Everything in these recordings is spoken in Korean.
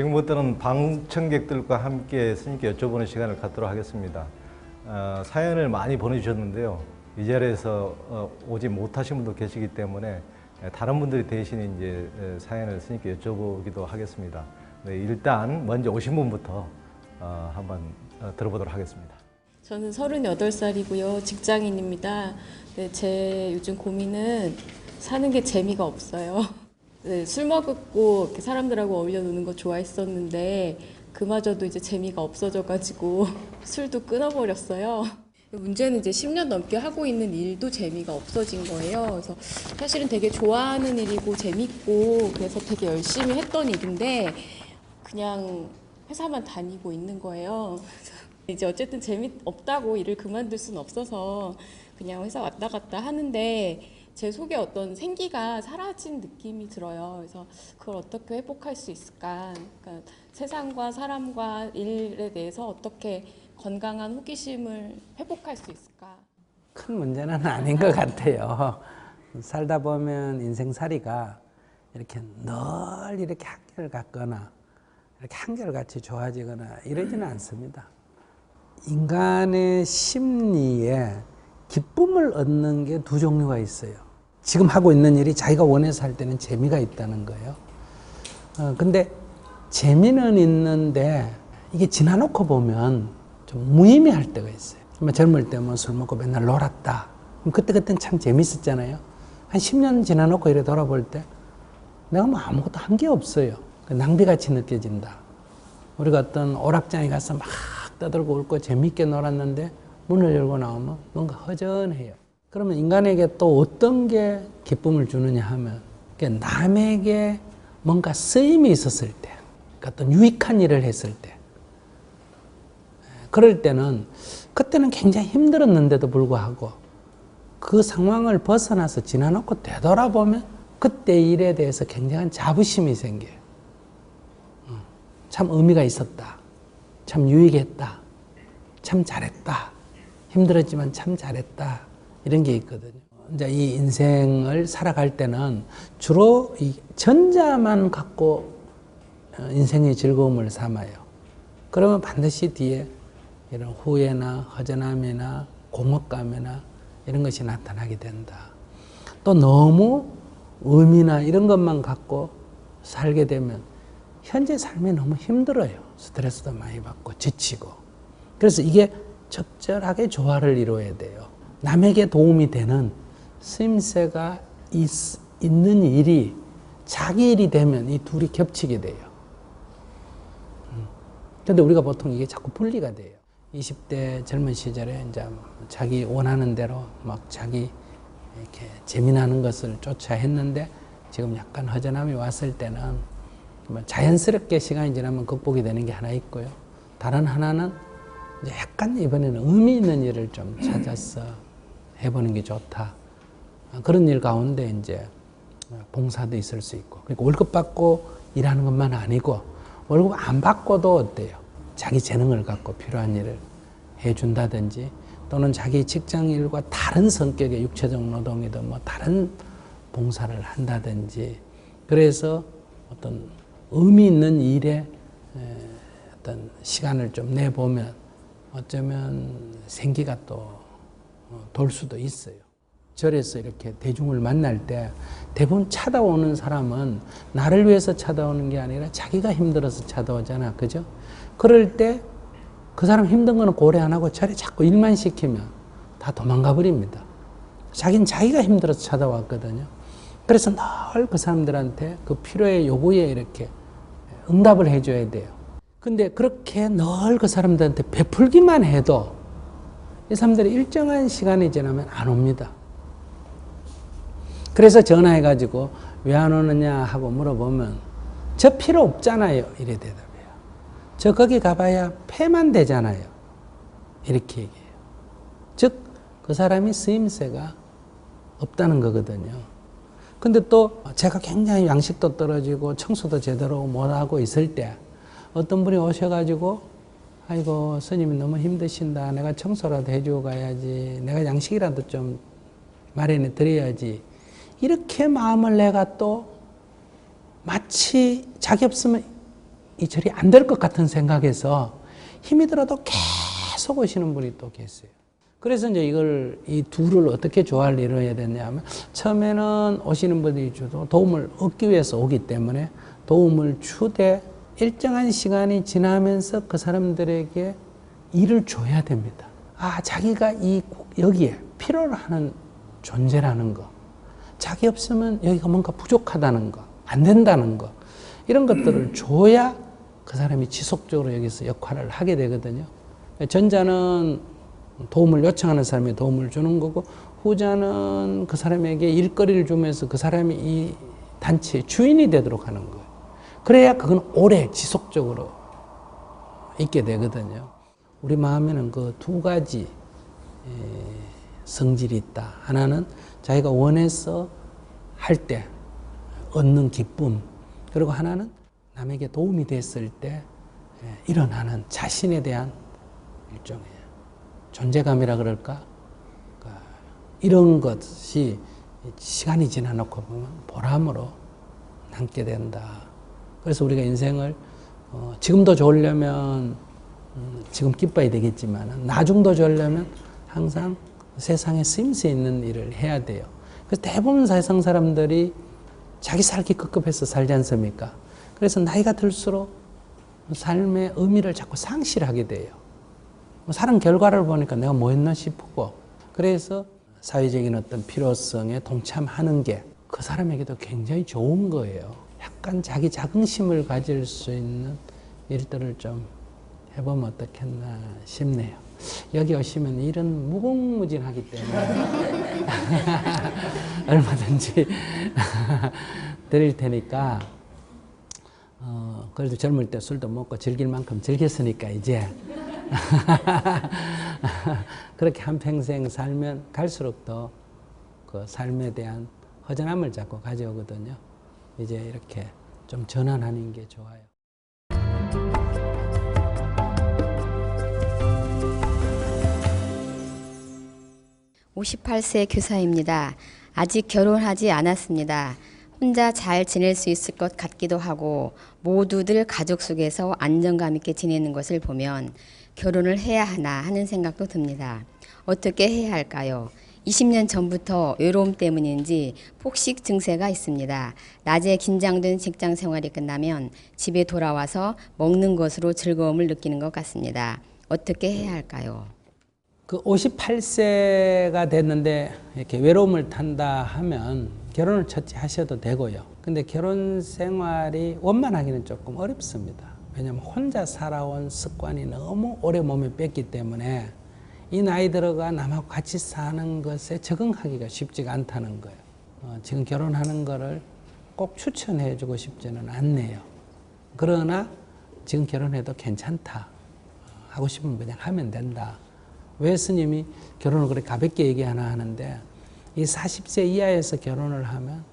지금부터는 방청객들과 함께 스님께 여쭤보는 시간을 갖도록 하겠습니다. 사연을 많이 보내주셨는데요. 이 자리에서 오지 못하신 분도 계시기 때문에 다른 분들이 대신 이제 사연을 스님께 여쭤보기도 하겠습니다. 네, 일단 먼저 오신 분부터 한번 들어보도록 하겠습니다. 저는 38살이고요. 직장인입니다. 네, 제 요즘 고민은 사는 게 재미가 없어요. 네, 술 먹고 이렇게 사람들하고 어울려 노는 거 좋아했었는데 그마저도 이제 재미가 없어져가지고 술도 끊어버렸어요. 문제는 이제 10년 넘게 하고 있는 일도 재미가 없어진 거예요. 그래서 사실은 되게 좋아하는 일이고 재밌고 그래서 되게 열심히 했던 일인데 그냥 회사만 다니고 있는 거예요. 이제 어쨌든 재미없다고 일을 그만둘 수는 없어서 그냥 회사 왔다 갔다 하는데 제 속에 어떤 생기가 사라진 느낌이 들어요. 그래서 그걸 어떻게 회복할 수 있을까? 그러니까 세상과 사람과 일에 대해서 어떻게 건강한 호기심을 회복할 수 있을까? 큰 문제는 아닌 것 같아요. 살다 보면 인생살이가 이렇게 늘 이렇게 한결같거나 이렇게 한결같이 좋아지거나 이러지는 않습니다. 인간의 심리에 기쁨을 얻는 게 두 종류가 있어요. 지금 하고 있는 일이 자기가 원해서 할 때는 재미가 있다는 거예요. 근데 재미는 있는데 이게 지나놓고 보면 좀 무의미할 때가 있어요. 젊을 때면 술 먹고 맨날 놀았다. 그때는 참 재밌었잖아요. 한 10년 지나놓고 이래 돌아볼 때 내가 뭐 아무것도 한 게 없어요. 낭비같이 느껴진다. 우리가 어떤 오락장에 가서 막 떠들고 울고 재밌게 놀았는데 문을 열고 나오면 뭔가 허전해요. 그러면 인간에게 또 어떤 게 기쁨을 주느냐 하면 남에게 뭔가 쓰임이 있었을 때, 그러니까 어떤 유익한 일을 했을 때, 그럴 때는 그때는 굉장히 힘들었는데도 불구하고 그 상황을 벗어나서 지나놓고 되돌아보면 그때 일에 대해서 굉장한 자부심이 생겨요. 참 의미가 있었다. 참 유익했다. 참 잘했다. 힘들었지만 참 잘했다. 이런 게 있거든요. 이제 이 인생을 살아갈 때는 주로 이 전자만 갖고 인생의 즐거움을 삼아요. 그러면 반드시 뒤에 이런 후회나 허전함이나 공허감이나 이런 것이 나타나게 된다. 또 너무 의미나 이런 것만 갖고 살게 되면 현재 삶이 너무 힘들어요. 스트레스도 많이 받고 지치고. 그래서 이게 적절하게 조화를 이루어야 돼요. 남에게 도움이 되는 쓰임새가 있는 일이 자기 일이 되면 이 둘이 겹치게 돼요. 근데 우리가 보통 이게 자꾸 분리가 돼요. 20대 젊은 시절에 이제 자기 원하는 대로 막 자기 이렇게 재미나는 것을 쫓아 했는데 지금 약간 허전함이 왔을 때는 자연스럽게 시간이 지나면 극복이 되는 게 하나 있고요. 다른 하나는 이제 약간 이번에는 의미 있는 일을 좀 찾아서 해보는 게 좋다. 그런 일 가운데 이제 봉사도 있을 수 있고, 그러니까 월급 받고 일하는 것만 아니고 월급 안 받고도 어때요? 자기 재능을 갖고 필요한 일을 해준다든지 또는 자기 직장 일과 다른 성격의 육체적 노동이든 뭐 다른 봉사를 한다든지 그래서 어떤 의미 있는 일에 어떤 시간을 좀 내보면 어쩌면 생기가 또 돌 수도 있어요. 절에서 이렇게 대중을 만날 때 대부분 찾아오는 사람은 나를 위해서 찾아오는 게 아니라 자기가 힘들어서 찾아오잖아. 그죠? 그럴 때 그 사람 힘든 거는 고려 안 하고 절에 자꾸 일만 시키면 다 도망가 버립니다. 자기는 자기가 힘들어서 찾아왔거든요. 그래서 늘 그 사람들한테 그 필요의 요구에 이렇게 응답을 해줘야 돼요. 근데 그렇게 늘 그 사람들한테 베풀기만 해도 이 사람들이 일정한 시간이 지나면 안 옵니다. 그래서 전화해가지고 왜 안 오느냐 하고 물어보면 저 필요 없잖아요. 이래 대답해요. 저 거기 가봐야 폐만 되잖아요. 이렇게 얘기해요. 즉, 그 사람이 쓰임새가 없다는 거거든요. 근데 또 제가 굉장히 양식도 떨어지고 청소도 제대로 못하고 있을 때 어떤 분이 오셔가지고 아이고 스님이 너무 힘드신다. 내가 청소라도 해주고 가야지. 내가 양식이라도 좀 마련해 드려야지. 이렇게 마음을 내가 또 마치 자기 없으면 이 절이 안 될 것 같은 생각에서 힘이 들어도 계속 오시는 분이 또 계세요. 그래서 이제 이 둘을 어떻게 조화를 이루어야 되냐면, 처음에는 오시는 분들이 주도 도움을 얻기 위해서 오기 때문에 도움을 주되 일정한 시간이 지나면서 그 사람들에게 일을 줘야 됩니다. 자기가 여기에 필요로 하는 존재라는 거, 자기 없으면 여기가 뭔가 부족하다는 거, 안 된다는 거, 이런 것들을 줘야 그 사람이 지속적으로 여기서 역할을 하게 되거든요. 전자는 도움을 요청하는 사람이 도움을 주는 거고, 후자는 그 사람에게 일거리를 주면서 그 사람이 이 단체의 주인이 되도록 하는 거예요. 그래야 그건 오래 지속적으로 있게 되거든요. 우리 마음에는 그 두 가지 성질이 있다. 하나는 자기가 원해서 할 때 얻는 기쁨, 그리고 하나는 남에게 도움이 됐을 때 일어나는 자신에 대한 일종의 존재감이라 그럴까? 그러니까 이런 것이 시간이 지나놓고 보면 보람으로 남게 된다. 그래서 우리가 인생을 지금도 좋으려면 지금 기뻐야 되겠지만 나중도 좋으려면 항상 세상에 쓰임새 있는 일을 해야 돼요. 그래서 대부분 세상 사람들이 자기 살기 급급해서 살지 않습니까? 그래서 나이가 들수록 삶의 의미를 자꾸 상실하게 돼요. 사는 결과를 보니까 내가 뭐 했나 싶고, 그래서 사회적인 어떤 필요성에 동참하는 게 그 사람에게도 굉장히 좋은 거예요. 약간 자기 자긍심을 가질 수 있는 일들을 좀 해보면 어떻겠나 싶네요. 여기 오시면 일은 무궁무진하기 때문에 얼마든지 드릴 테니까, 그래도 젊을 때 술도 먹고 즐길 만큼 즐겼으니까 이제 그렇게 한평생 살면 갈수록 더 그 삶에 대한 허전함을 자꾸 가져오거든요. 이제 이렇게 좀 전환하는 게 좋아요. (58세) 교사입니다. 아직 결혼하지 않았습니다. 혼자 잘 지낼 수 있을 것 같기도 하고 모두들 가족 속에서 안정감 있게 지내는 것을 보면 결혼을 해야 하나 하는 생각도 듭니다. 어떻게 해야 할까요? 20년 전부터 외로움 때문인지 폭식 증세가 있습니다. 낮에 긴장된 직장 생활이 끝나면 집에 돌아와서 먹는 것으로 즐거움을 느끼는 것 같습니다. 어떻게 해야 할까요? 그 58세가 됐는데 이렇게 외로움을 탄다 하면 결혼을 첫째 하셔도 되고요. 근데 결혼 생활이 원만하기는 조금 어렵습니다. 왜냐하면 혼자 살아온 습관이 너무 오래 몸에 뺐기 때문에 이 나이 들어가 남하고 같이 사는 것에 적응하기가 쉽지가 않다는 거예요. 지금 결혼하는 거를 꼭 추천해 주고 싶지는 않네요. 그러나 지금 결혼해도 괜찮다. 하고 싶으면 그냥 하면 된다. 왜 스님이 결혼을 그렇게 가볍게 얘기하나 하는데, 이 40세 이하에서 결혼을 하면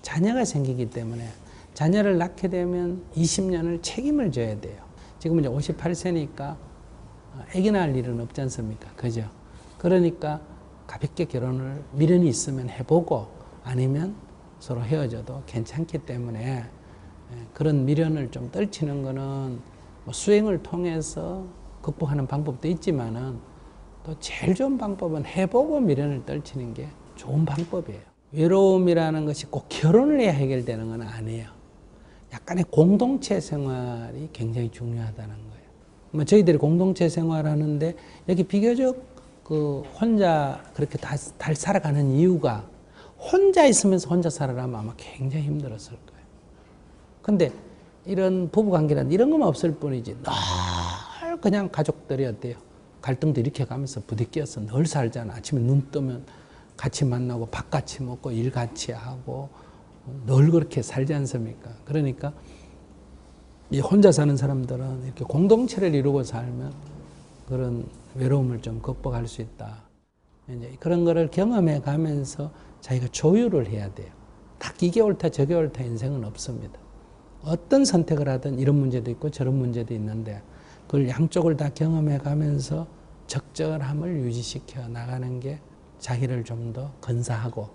자녀가 생기기 때문에 자녀를 낳게 되면 20년을 책임을 져야 돼요. 지금 이제 58세니까 아기 낳을 일은 없지 않습니까? 그죠? 그러니까 가볍게 결혼을 미련이 있으면 해보고 아니면 서로 헤어져도 괜찮기 때문에 그런 미련을 좀 떨치는 거는 뭐 수행을 통해서 극복하는 방법도 있지만은 또 제일 좋은 방법은 해보고 미련을 떨치는 게 좋은 방법이에요. 외로움이라는 것이 꼭 결혼을 해야 해결되는 건 아니에요. 약간의 공동체 생활이 굉장히 중요하다는 거예요. 뭐 저희들이 공동체 생활하는데 여기 비교적 그 혼자 그렇게 잘 살아가는 이유가, 혼자 있으면서 혼자 살아가면 아마 굉장히 힘들었을 거예요. 근데 이런 부부관계란 이런 것만 없을 뿐이지 늘 그냥 가족들이 어때요? 갈등도 이렇게 가면서 부딪혀서 늘 살잖아. 아침에 눈 뜨면 같이 만나고 밥 같이 먹고 일 같이 하고 늘 그렇게 살지 않습니까? 그러니까 이 혼자 사는 사람들은 이렇게 공동체를 이루고 살면 그런 외로움을 좀 극복할 수 있다. 이제 그런 거를 경험해 가면서 자기가 조율을 해야 돼요. 딱 이게 옳다 저게 옳다 인생은 없습니다. 어떤 선택을 하든 이런 문제도 있고 저런 문제도 있는데 그걸 양쪽을 다 경험해 가면서 적절함을 유지시켜 나가는 게 자기를 좀 더 건사하고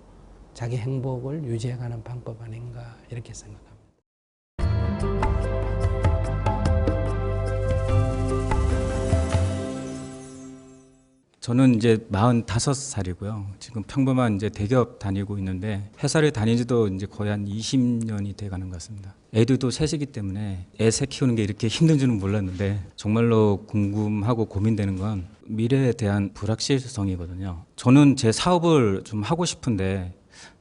자기 행복을 유지해 가는 방법 아닌가 이렇게 생각합니다. 저는 이제 45살이고요. 지금 평범한 이제 대기업 다니고 있는데 회사를 다닌 지도 이제 거의 한 20년이 돼 가는 것 같습니다. 애들도 셋이기 때문에 애새 키우는 게 이렇게 힘든 줄은 몰랐는데 정말로 궁금하고 고민되는 건 미래에 대한 불확실성이거든요. 저는 제 사업을 좀 하고 싶은데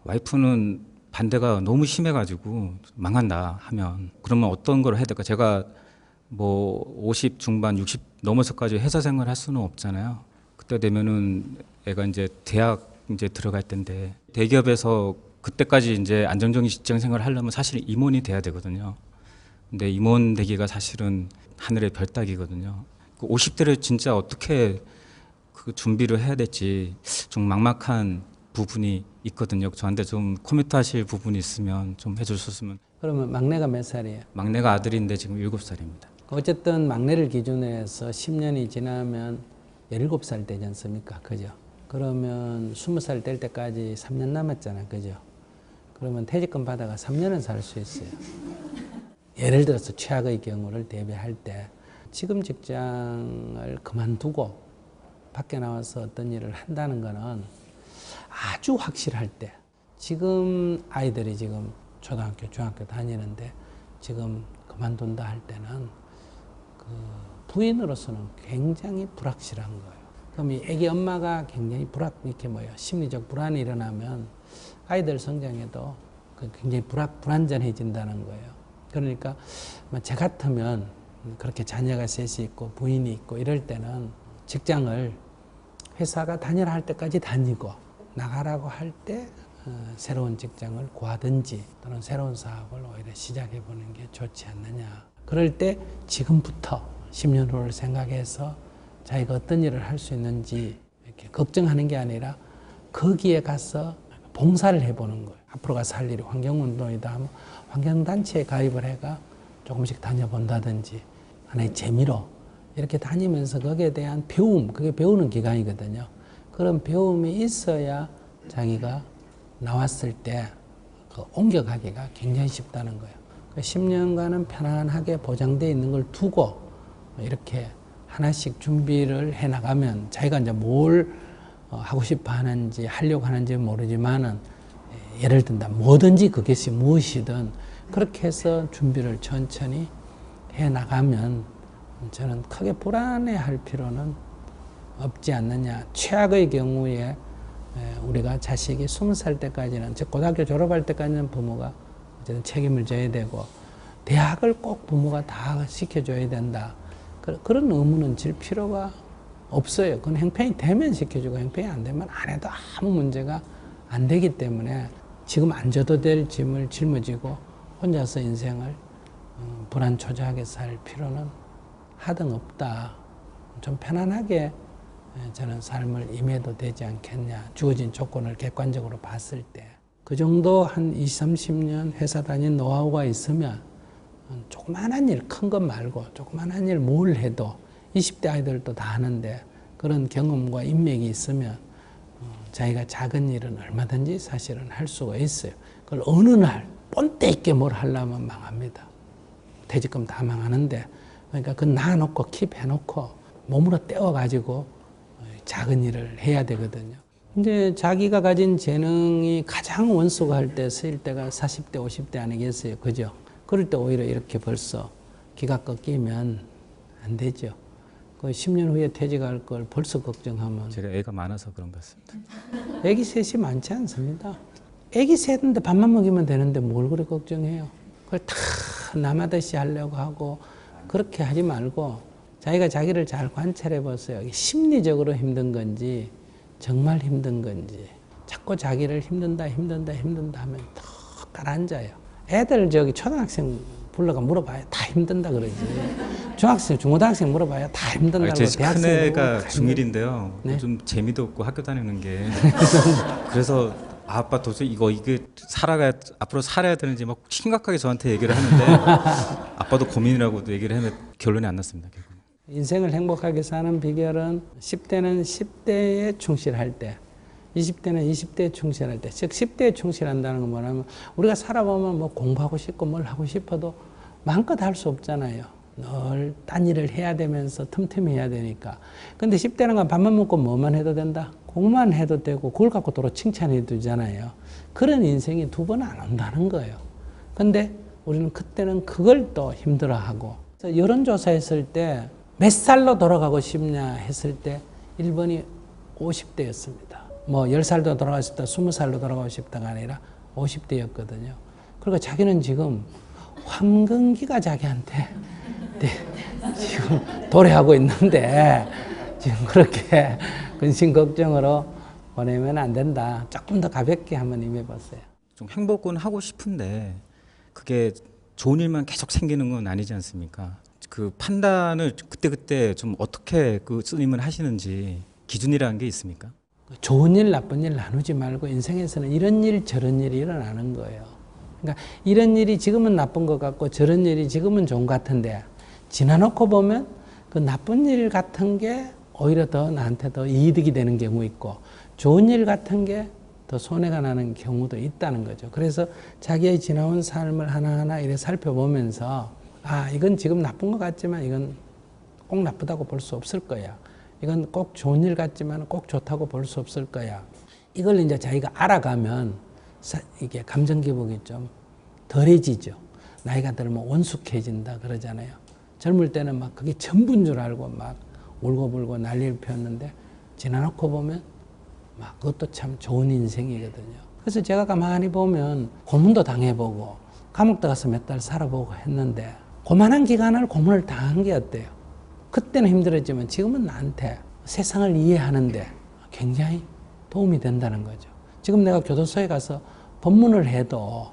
와이프는 반대가 너무 심해가지고 망한다 하면 그러면 어떤 걸 해야 될까? 제가 뭐 50 중반 60 넘어서까지 회사 생활 할 수는 없잖아요. 그때 되면은 애가 이제 대학 이제 들어갈 텐데 대기업에서 그때까지 이제 안정적인 직장 생활을 하려면 사실 임원이 돼야 되거든요. 근데 임원 되기가 사실은 하늘의 별 따기거든요. 그 50대를 진짜 어떻게 그 준비를 해야 될지 좀 막막한 부분이 있거든요. 저한테 좀 코멘트 하실 부분이 있으면 좀 해주셨으면. 그러면 막내가 몇 살이에요? 막내가 아들인데 지금 7살입니다. 어쨌든 막내를 기준으로 해서 10년이 지나면 17살 되지 않습니까? 그죠? 그러면 20살 될 때까지 3년 남았잖아요. 그죠? 그러면 퇴직금 받아가 3년은 살 수 있어요. 예를 들어서 최악의 경우를 대비할 때 지금 직장을 그만두고 밖에 나와서 어떤 일을 한다는 거는 아주 확실할 때 지금 아이들이 지금 초등학교, 중학교 다니는데 지금 그만둔다 할 때는 그 부인으로서는 굉장히 불확실한 거예요. 그럼 이 애기 엄마가 굉장히 이렇게 심리적 불안이 일어나면 아이들 성장에도 굉장히 불안전해진다는 거예요. 그러니까 제 같으면 그렇게 자녀가 셋이 있고 부인이 있고 이럴 때는 직장을 회사가 다니라 할 때까지 다니고 나가라고 할 때 새로운 직장을 구하든지 또는 새로운 사업을 오히려 시작해 보는 게 좋지 않느냐. 그럴 때 지금부터 10년 후를 생각해서 자기가 어떤 일을 할 수 있는지 이렇게 걱정하는 게 아니라 거기에 가서 봉사를 해보는 거예요. 앞으로 가서 할 일이 환경운동이다 하면 환경단체에 가입을 해가 조금씩 다녀본다든지 하나의 재미로 이렇게 다니면서 거기에 대한 배움, 그게 배우는 기간이거든요. 그런 배움이 있어야 자기가 나왔을 때 그 옮겨가기가 굉장히 쉽다는 거예요. 10년간은 편안하게 보장되어 있는 걸 두고 이렇게 하나씩 준비를 해 나가면 자기가 이제 뭘 하고 싶어 하는지 하려고 하는지 모르지만은 예를 든다 뭐든지 그것이 무엇이든 그렇게 해서 준비를 천천히 해 나가면 저는 크게 불안해할 필요는 없지 않느냐. 최악의 경우에 우리가 자식이 20살 때까지는 즉 고등학교 졸업할 때까지는 부모가 어쨌든 책임을 져야 되고 대학을 꼭 부모가 다 시켜줘야 된다. 그런 의무는 질 필요가 없어요. 그건 형편이 되면 시켜주고 형편이 안 되면 안 해도 아무 문제가 안 되기 때문에 지금 안 져도 될 짐을 짊어지고 혼자서 인생을 불안초조하게 살 필요는 하등 없다. 좀 편안하게 저는 삶을 임해도 되지 않겠냐. 주어진 조건을 객관적으로 봤을 때. 그 정도 한 20, 30년 회사 다닌 노하우가 있으면 조그만한 일, 큰 것 말고 조그만한 일 뭘 해도 20대 아이들도 다 하는데 그런 경험과 인맥이 있으면 자기가 작은 일은 얼마든지 사실은 할 수가 있어요. 그걸 어느 날 뻔때 있게 뭘 하려면 망합니다. 퇴직금 다 망하는데 그러니까 그건 놔놓고 킵해놓고 몸으로 떼어가지고 작은 일을 해야 되거든요. 이제 자기가 가진 재능이 가장 원수가 때 쓰일 때가 40대, 50대 아니겠어요? 그죠? 그럴 때 오히려 이렇게 벌써 기가 꺾이면 안 되죠. 그 10년 후에 퇴직할 걸 벌써 걱정하면. 제가 애가 많아서 그런 것 같습니다. 애기 셋이 많지 않습니다. 애기 셋인데 밥만 먹이면 되는데 뭘 그렇게 걱정해요? 그걸 다 남하듯이 하려고 하고 그렇게 하지 말고 자기가 자기를 잘 관찰해 보세요. 심리적으로 힘든 건지 정말 힘든 건지 자꾸 자기를 힘든다 하면 더 가라앉아요. 애들 초등학생 불러가 물어봐요. 다 힘든다 그러지. 중학생, 중고등학생 물어봐요. 다 힘든다고. 제 대학생 큰애가 중1인데요. 네? 좀 재미도 없고 학교 다니는 게. 그래서 아빠 도저히 이게 앞으로 살아야 되는지 막 심각하게 저한테 얘기를 하는데 아빠도 고민이라고도 얘기를 했는데 결론이 안 났습니다. 결국. 인생을 행복하게 사는 비결은 10대는 10대에 충실할 때 20대는 20대에 충실할 때, 즉 10대에 충실한다는 건 뭐냐면 우리가 살아보면 뭐 공부하고 싶고 뭘 하고 싶어도 마음껏 할 수 없잖아요. 늘 딴 일을 해야 되면서 틈틈이 해야 되니까. 근데 10대는 건 밥만 먹고 뭐만 해도 된다. 공부만 해도 되고 그걸 갖고 도로 칭찬해 주잖아요. 그런 인생이 두 번 안 온다는 거예요. 근데 우리는 그때는 그걸 또 힘들어하고. 여론조사했을 때 몇 살로 돌아가고 싶냐 했을 때 1번이 50대였습니다. 뭐 10살도 돌아가고 싶다, 20살로 돌아가고 싶다가 아니라 50대였거든요. 그러니까 자기는 지금 황금기가 자기한테 지금 도래하고 있는데 지금 그렇게 근심 걱정으로 보내면 안 된다. 조금 더 가볍게 한번 임해보세요. 좀 행복은 하고 싶은데 그게 좋은 일만 계속 생기는 건 아니지 않습니까? 그 판단을 그때그때 좀 어떻게 그 스님은 하시는지 기준이라는 게 있습니까? 좋은 일, 나쁜 일 나누지 말고 인생에서는 이런 일, 저런 일이 일어나는 거예요. 그러니까 이런 일이 지금은 나쁜 것 같고 저런 일이 지금은 좋은 것 같은데 지나놓고 보면 그 나쁜 일 같은 게 오히려 더 나한테 더 이득이 되는 경우 있고 좋은 일 같은 게 더 손해가 나는 경우도 있다는 거죠. 그래서 자기의 지나온 삶을 하나하나 이렇게 살펴보면서 아, 이건 지금 나쁜 것 같지만 이건 꼭 나쁘다고 볼 수 없을 거야. 이건 꼭 좋은 일 같지만 꼭 좋다고 볼 수 없을 거야. 이걸 이제 자기가 알아가면 이게 감정 기복이 좀 덜해지죠. 나이가 들면 온숙해진다 그러잖아요. 젊을 때는 막 그게 전부인 줄 알고 막 울고불고 난리를 피웠는데 지나놓고 보면 막 그것도 참 좋은 인생이거든요. 그래서 제가 가만히 보면 고문도 당해보고 감옥도 가서 몇 달 살아보고 했는데 그만한 기간을 고문을 당한 게 어때요? 그때는 힘들었지만 지금은 나한테 세상을 이해하는데 굉장히 도움이 된다는 거죠. 지금 내가 교도소에 가서 법문을 해도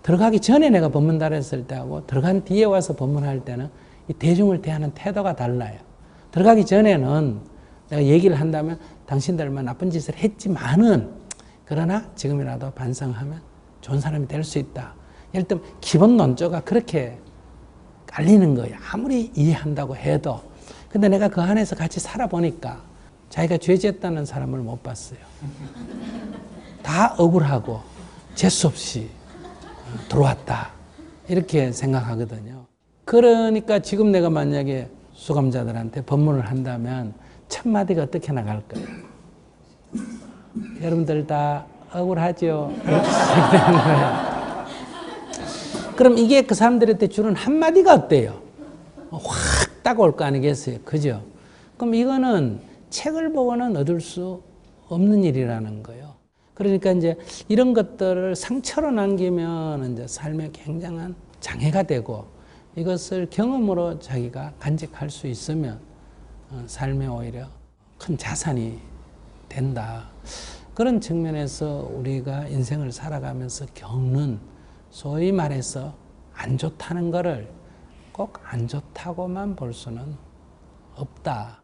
들어가기 전에 내가 법문다를 했을 때하고 들어간 뒤에 와서 법문할 때는 이 대중을 대하는 태도가 달라요. 들어가기 전에는 내가 얘기를 한다면 당신들만 나쁜 짓을 했지만은 그러나 지금이라도 반성하면 좋은 사람이 될 수 있다. 예를 들면 기본 논조가 그렇게 깔리는 거예요. 아무리 이해한다고 해도. 근데 내가 그 안에서 같이 살아보니까 자기가 죄지었다는 사람을 못 봤어요. 다 억울하고 재수없이 들어왔다. 이렇게 생각하거든요. 그러니까 지금 내가 만약에 수감자들한테 법문을 한다면 첫 마디가 어떻게 나갈까요? 여러분들 다 억울하죠? 이렇게 시작되는 거예요. 그럼 이게 그 사람들한테 주는 한마디가 어때요? 확 따가울 거 아니겠어요? 그죠? 그럼 이거는 책을 보고는 얻을 수 없는 일이라는 거예요. 그러니까 이제 이런 것들을 상처로 남기면 이제 삶에 굉장한 장애가 되고 이것을 경험으로 자기가 간직할 수 있으면 삶에 오히려 큰 자산이 된다. 그런 측면에서 우리가 인생을 살아가면서 겪는 소위 말해서 안 좋다는 거를 꼭 안 좋다고만 볼 수는 없다.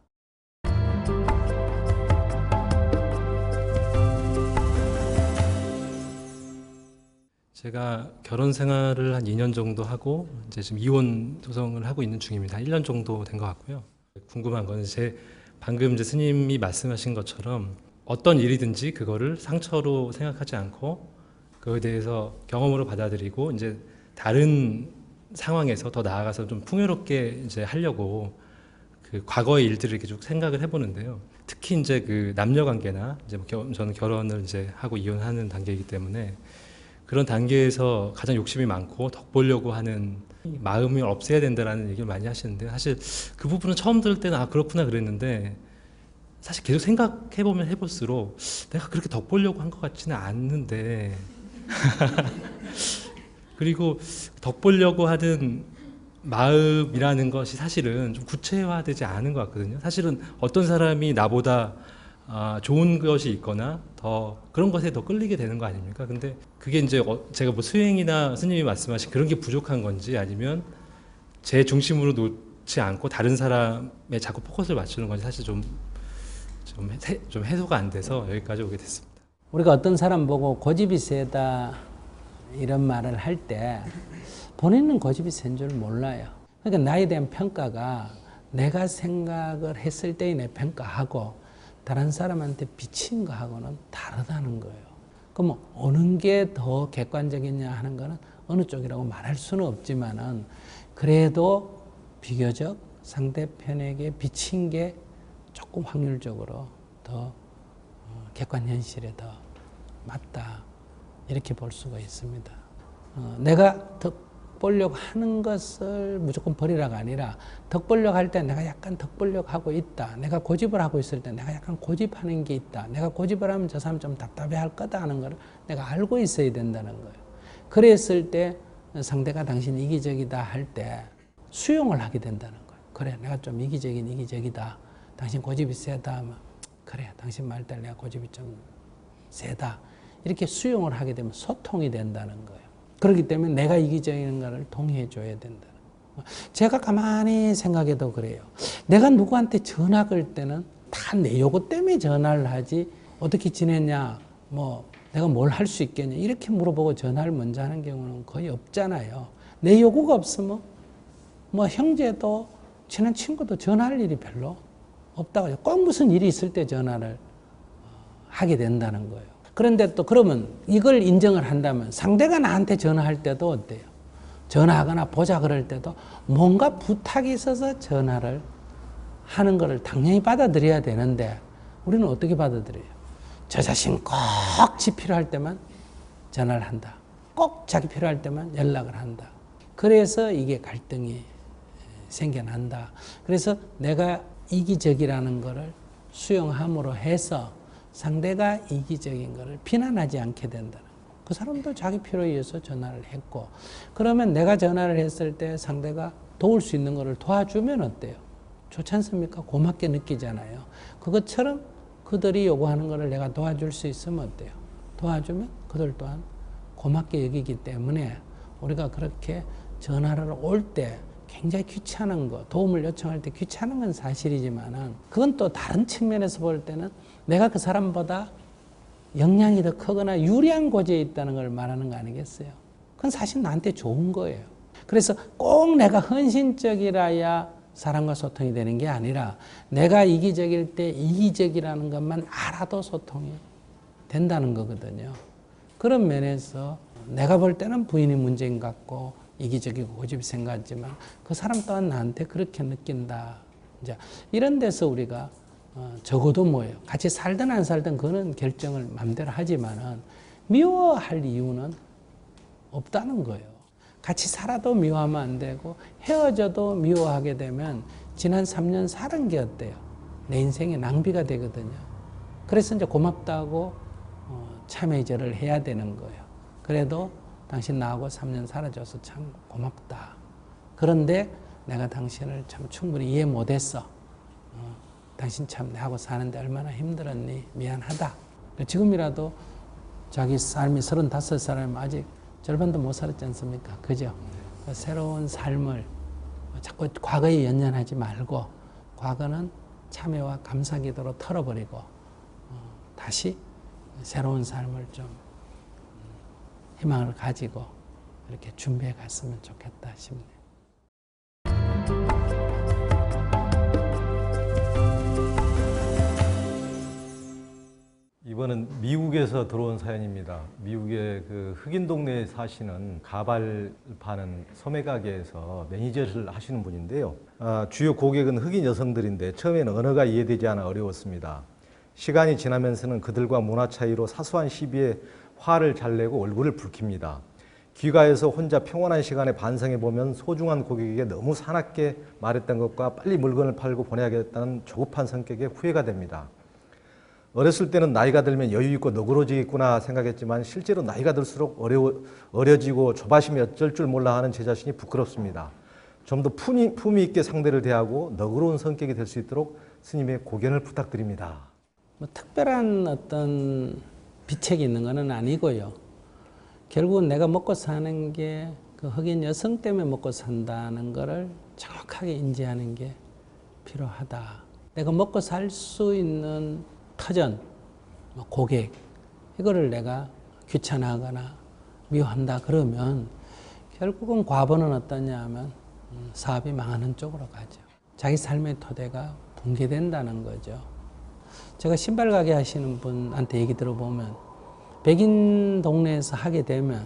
제가 결혼 생활을 한 2년 정도 하고 이제 지금 이혼 소송을 하고 있는 중입니다. 1년 정도 된 것 같고요. 궁금한 거는 방금 이제 스님이 말씀하신 것처럼 어떤 일이든지 그거를 상처로 생각하지 않고 그거에 대해서 경험으로 받아들이고 이제 다른 상황에서 더 나아가서 좀 풍요롭게 이제 하려고 그 과거의 일들을 이렇게 쭉 생각을 해보는데요. 특히 이제 그 남녀 관계나 이제 저는 결혼을 이제 하고 이혼하는 단계이기 때문에 그런 단계에서 가장 욕심이 많고 덕보려고 하는 마음을 없애야 된다라는 얘기를 많이 하시는데 사실 그 부분은 처음 들을 때는 아 그렇구나 그랬는데 사실 계속 생각해보면 해볼수록 내가 그렇게 덕보려고 한 것 같지는 않는데 그리고 덕보려고 하는 마음이라는 것이 사실은 좀 구체화되지 않은 것 같거든요. 사실은 어떤 사람이 나보다 좋은 것이 있거나 더 그런 것에 더 끌리게 되는 거 아닙니까? 근데 그게 이제 제가 뭐 수행이나 스님이 말씀하신 그런 게 부족한 건지 아니면 제 중심으로 놓지 않고 다른 사람에 자꾸 포커스를 맞추는 건지 사실 좀 해소가 안 돼서 여기까지 오게 됐습니다. 우리가 어떤 사람 보고 고집이 세다 이런 말을 할 때 본인은 고집이 센 줄 몰라요. 그러니까 나에 대한 평가가 내가 생각을 했을 때의 내 평가하고 다른 사람한테 비친 거하고는 다르다는 거예요. 그럼 어느 게 더 객관적이냐 하는 거는 어느 쪽이라고 말할 수는 없지만은 그래도 비교적 상대편에게 비친 게 조금 확률적으로 더 객관 현실에 더 맞다 이렇게 볼 수가 있습니다. 내가 덕 보려고 하는 것을 무조건 버리라가 아니라 덕 보려고 할 때 내가 약간 덕 보려고 하고 있다. 내가 고집을 하고 있을 때 내가 약간 고집하는 게 있다. 내가 고집을 하면 저 사람 좀 답답해할 거다 하는 걸 내가 알고 있어야 된다는 거예요. 그랬을 때 상대가 당신 이기적이다 할 때 수용을 하게 된다는 거예요. 그래, 내가 좀 이기적이다. 당신 고집이 세다 하면 그래, 당신 말대로 내가 고집이 좀 세다. 이렇게 수용을 하게 되면 소통이 된다는 거예요. 그렇기 때문에 내가 이기적인 것을 동의해 줘야 된다는 거예요. 제가 가만히 생각해도 그래요. 내가 누구한테 전화 걸 때는 다 내 요구 때문에 전화를 하지 어떻게 지냈냐, 뭐 내가 뭘 할 수 있겠냐 이렇게 물어보고 전화를 먼저 하는 경우는 거의 없잖아요. 내 요구가 없으면 뭐 형제도 친한 친구도 전화할 일이 별로 없다고 해요. 꼭 무슨 일이 있을 때 전화를 하게 된다는 거예요. 그런데 또 그러면 이걸 인정을 한다면 상대가 나한테 전화할 때도 어때요? 전화하거나 보자 그럴 때도 뭔가 부탁이 있어서 전화를 하는 것을 당연히 받아들여야 되는데 우리는 어떻게 받아들여요? 저 자신 꼭 지 필요할 때만 전화를 한다. 꼭 자기 필요할 때만 연락을 한다. 그래서 이게 갈등이 생겨난다. 그래서 내가 이기적이라는 것을 수용함으로 해서 상대가 이기적인 것을 비난하지 않게 된다는 거예요. 그 사람도 자기 필요에 의해서 전화를 했고 그러면 내가 전화를 했을 때 상대가 도울 수 있는 것을 도와주면 어때요? 좋지 않습니까? 고맙게 느끼잖아요. 그것처럼 그들이 요구하는 것을 내가 도와줄 수 있으면 어때요? 도와주면 그들 또한 고맙게 여기기 때문에 우리가 그렇게 전화를 올 때 굉장히 귀찮은 거, 도움을 요청할 때 귀찮은 건 사실이지만은 그건 또 다른 측면에서 볼 때는 내가 그 사람보다 역량이 더 크거나 유리한 고지에 있다는 걸 말하는 거 아니겠어요? 그건 사실 나한테 좋은 거예요. 그래서 꼭 내가 헌신적이라야 사람과 소통이 되는 게 아니라 내가 이기적일 때 이기적이라는 것만 알아도 소통이 된다는 거거든요. 그런 면에서 내가 볼 때는 부인이 문제인 것 같고 이기적이고 고집이 센 것 같지만 그 사람 또한 나한테 그렇게 느낀다. 이제 이런 데서 우리가 적어도 뭐예요? 같이 살든 안 살든 그거는 결정을 마음대로 하지만은 미워할 이유는 없다는 거예요. 같이 살아도 미워하면 안 되고 헤어져도 미워하게 되면 지난 3년 살은 게 어때요? 내 인생의 낭비가 되거든요. 그래서 이제 고맙다고 참회절을 해야 되는 거예요. 그래도 당신 나하고 3년 살아줘서 참 고맙다. 그런데 내가 당신을 참 충분히 이해 못했어. 당신 참 나하고 사는데 얼마나 힘들었니? 미안하다. 지금이라도 자기 삶이 35살이면 아직 절반도 못 살았지 않습니까? 그죠? 새로운 삶을 자꾸 과거에 연연하지 말고 과거는 참회와 감사 기도로 털어버리고 다시 새로운 삶을 좀 희망을 가지고 이렇게 준비해 갔으면 좋겠다 싶네요. 이번은 미국에서 들어온 사연입니다. 미국의 그 흑인 동네에 사시는 가발 파는 소매 가게에서 매니저를 하시는 분인데요. 주요 고객은 흑인 여성들인데 처음에는 언어가 이해되지 않아 어려웠습니다. 시간이 지나면서는 그들과 문화 차이로 사소한 시비에 화를 잘 내고 얼굴을 붉힙니다. 귀가해서 혼자 평온한 시간에 반성해보면 소중한 고객에게 너무 사납게 말했던 것과 빨리 물건을 팔고 보내야겠다는 조급한 성격에 후회가 됩니다. 어렸을 때는 나이가 들면 여유 있고 너그러지겠구나 생각했지만 실제로 나이가 들수록 어려지고 조바심이 어쩔 줄 몰라 하는 제 자신이 부끄럽습니다. 좀 더 품위 있게 상대를 대하고 너그러운 성격이 될 수 있도록 스님의 고견을 부탁드립니다. 뭐 특별한 어떤 비책이 있는 것은 아니고요. 결국은 내가 먹고 사는 게 그 흑인 여성 때문에 먹고 산다는 것을 정확하게 인지하는 게 필요하다. 내가 먹고 살 수 있는 터전, 고객, 이거를 내가 귀찮아하거나 미워한다 그러면 결국은 과보는 어떠냐 하면 사업이 망하는 쪽으로 가죠. 자기 삶의 토대가 붕괴된다는 거죠. 제가 신발 가게 하시는 분한테 얘기 들어보면 백인 동네에서 하게 되면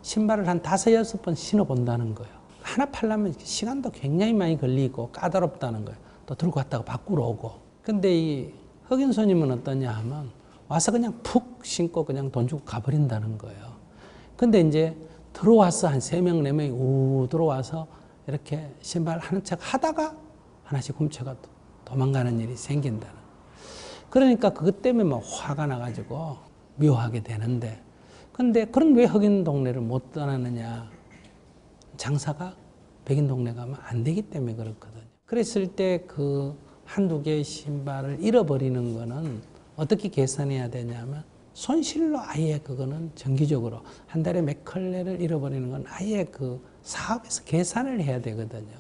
신발을 한 5, 6번 신어본다는 거예요. 하나 팔려면 시간도 굉장히 많이 걸리고 까다롭다는 거예요. 또 들고 갔다가 바꾸러 오고. 근데 이 흑인 손님은 어떠냐 하면 와서 그냥 푹 신고 그냥 돈 주고 가버린다는 거예요. 근데 이제 들어와서 한 3명, 4명이 우 들어와서 이렇게 신발 하는 척 하다가 하나씩 훔쳐가 도망가는 일이 생긴다는. 그러니까 그것 때문에 막 화가 나가지고 미워하게 되는데, 근데 그럼 왜 흑인 동네를 못 떠나느냐? 장사가 백인 동네 가면 안 되기 때문에 그렇거든요. 그랬을 때 그 한두 개의 신발을 잃어버리는 거는 어떻게 계산해야 되냐면 손실로 아예 그거는 정기적으로 한 달에 몇 컬레를 잃어버리는 건 아예 그 사업에서 계산을 해야 되거든요.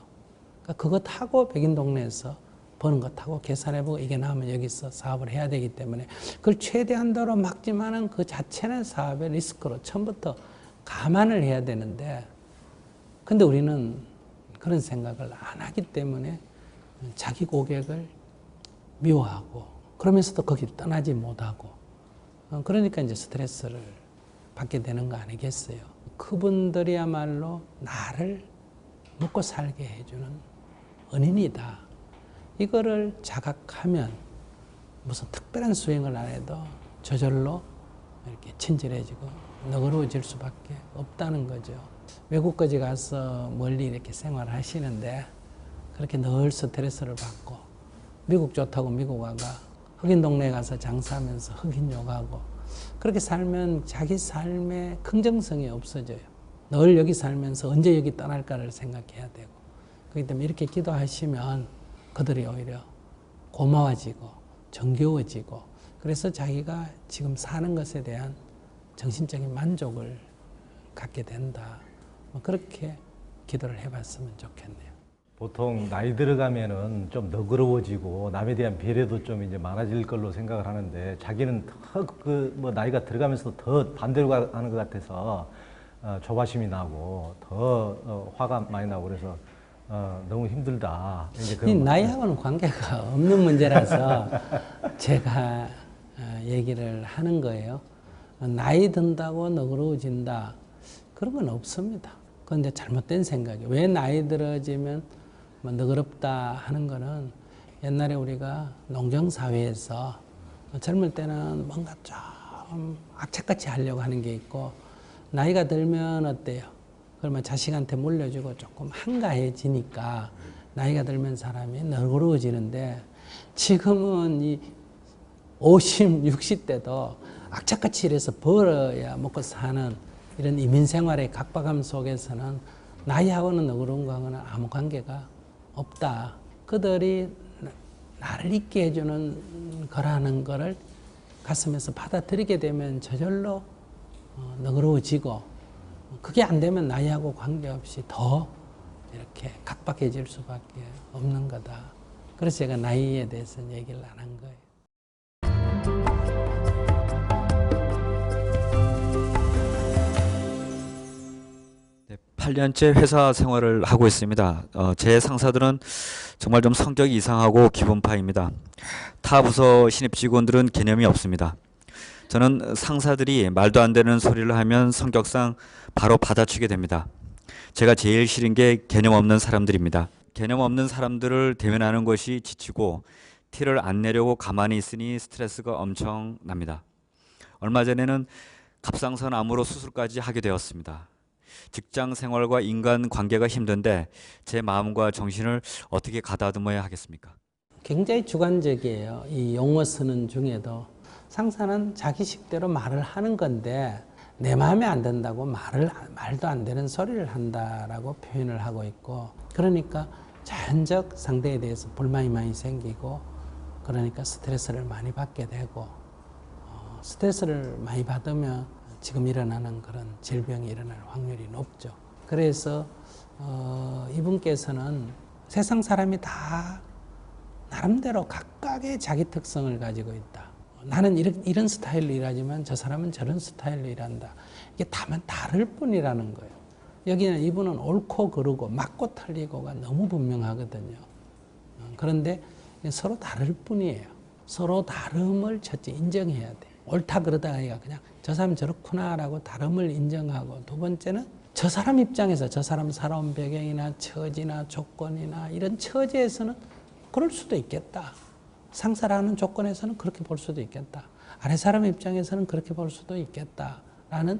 그러니까 그거 타고 백인 동네에서 버는 거 타고 계산해보고 이게 나오면 여기서 사업을 해야 되기 때문에 그걸 최대한도로 막지만은 그 자체는 사업의 리스크로 처음부터 감안을 해야 되는데, 근데 우리는 그런 생각을 안 하기 때문에 자기 고객을 미워하고 그러면서도 거기 떠나지 못하고, 그러니까 이제 스트레스를 받게 되는 거 아니겠어요. 그분들이야말로 나를 먹고 살게 해주는 은인이다. 이거를 자각하면 무슨 특별한 수행을 안 해도 저절로 이렇게 친절해지고 너그러워질 수밖에 없다는 거죠. 외국까지 가서 멀리 이렇게 생활하시는데 그렇게 늘 스트레스를 받고 미국 좋다고 미국 와가 흑인 동네에 가서 장사하면서 흑인 욕하고 그렇게 살면 자기 삶의 긍정성이 없어져요. 늘 여기 살면서 언제 여기 떠날까를 생각해야 되고, 그렇기 때문에 이렇게 기도하시면 그들이 오히려 고마워지고 정겨워지고, 그래서 자기가 지금 사는 것에 대한 정신적인 만족을 갖게 된다. 그렇게 기도를 해봤으면 좋겠네요. 보통 나이 들어가면은 좀 너그러워지고 남에 대한 배려도 좀 이제 많아질 걸로 생각을 하는데, 자기는 더 나이가 들어가면서 더 반대로 가는 것 같아서 조바심이 나고 더 화가 많이 나고 그래서 너무 힘들다. 이제 이 나이하고는 관계가 없는 문제라서 제가 얘기를 하는 거예요. 나이 든다고 너그러워진다, 그런 건 없습니다. 그건 이제 잘못된 생각이에요. 왜 나이 들어지면 너그럽다 하는 거는, 옛날에 우리가 농경사회에서 젊을 때는 뭔가 좀 악착같이 하려고 하는 게 있고, 나이가 들면 어때요? 그러면 자식한테 물려주고 조금 한가해지니까 나이가 들면 사람이 너그러워지는데, 지금은 이 50, 60대도 악착같이 이래서 벌어야 먹고 사는 이런 이민생활의 각박함 속에서는 나이하고는 너그러운 거하고는 아무 관계가 없다. 그들이 나를 있게 해주는 거라는 거를 가슴에서 받아들이게 되면 저절로 너그러워지고, 그게 안 되면 나이하고 관계없이 더 이렇게 각박해질 수밖에 없는 거다. 그래서 제가 나이에 대해서는 얘기를 안 한 거예요. 8년째 회사 생활을 하고 있습니다. 제 상사들은 정말 좀 성격이 이상하고 기본파입니다. 타 부서 신입 직원들은 개념이 없습니다. 저는 상사들이 말도 안 되는 소리를 하면 성격상 바로 받아치게 됩니다. 제가 제일 싫은 게 개념 없는 사람들입니다. 개념 없는 사람들을 대면하는 것이 지치고 티를 안 내려고 가만히 있으니 스트레스가 엄청 납니다. 얼마 전에는 갑상선 암으로 수술까지 하게 되었습니다. 직장 생활과 인간 관계가 힘든데 제 마음과 정신을 어떻게 가다듬어야 하겠습니까? 굉장히 주관적이에요. 이 용어 쓰는 중에도 상사는 자기 식대로 말을 하는 건데 내 마음에 안 든다고 말도 안 되는 소리를 한다라고 표현을 하고 있고, 그러니까 자연적 상대에 대해서 불만이 많이 생기고, 그러니까 스트레스를 많이 받게 되고, 스트레스를 많이 받으면 지금 일어나는 그런 질병이 일어날 확률이 높죠. 그래서 이분께서는 세상 사람이 다 나름대로 각각의 자기 특성을 가지고 있다. 나는 이런 스타일로 일하지만 저 사람은 저런 스타일로 일한다. 이게 다만 다를 뿐이라는 거예요. 여기는 이분은 옳고 그르고 맞고 틀리고가 너무 분명하거든요. 그런데 서로 다를 뿐이에요. 서로 다름을 첫째 인정해야 돼. 옳다 그러다가 그냥 저 사람 저렇구나라고 다름을 인정하고, 두 번째는 저 사람 입장에서 저 사람 살아온 배경이나 처지나 조건이나 이런 처지에서는 그럴 수도 있겠다. 상사라는 조건에서는 그렇게 볼 수도 있겠다. 아래 사람 입장에서는 그렇게 볼 수도 있겠다라는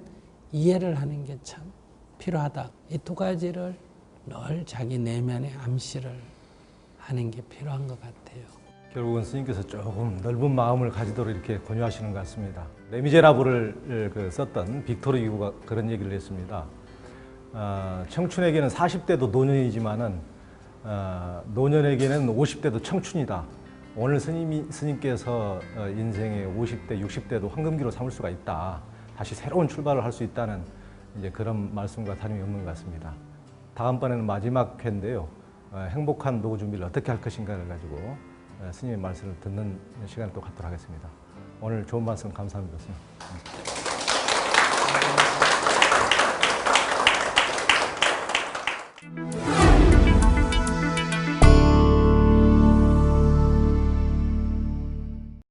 이해를 하는 게 참 필요하다. 이 두 가지를 늘 자기 내면에 암시를 하는 게 필요한 것 같아요. 결국은 스님께서 조금 넓은 마음을 가지도록 이렇게 권유하시는 것 같습니다. 레미제라블을 썼던 빅토르 유고가 그런 얘기를 했습니다. 청춘에게는 40대도 노년이지만은 노년에게는 50대도 청춘이다. 오늘 스님께서 인생의 50대, 60대도 황금기로 삼을 수가 있다. 다시 새로운 출발을 할 수 있다는 이제 그런 말씀과 다름이 없는 것 같습니다. 다음번에는 마지막 회인데요. 행복한 노후 준비를 어떻게 할 것인가를 가지고 스님의 말씀을 듣는 시간을 또 갖도록 하겠습니다. 오늘 좋은 말씀 감사합니다. 스님.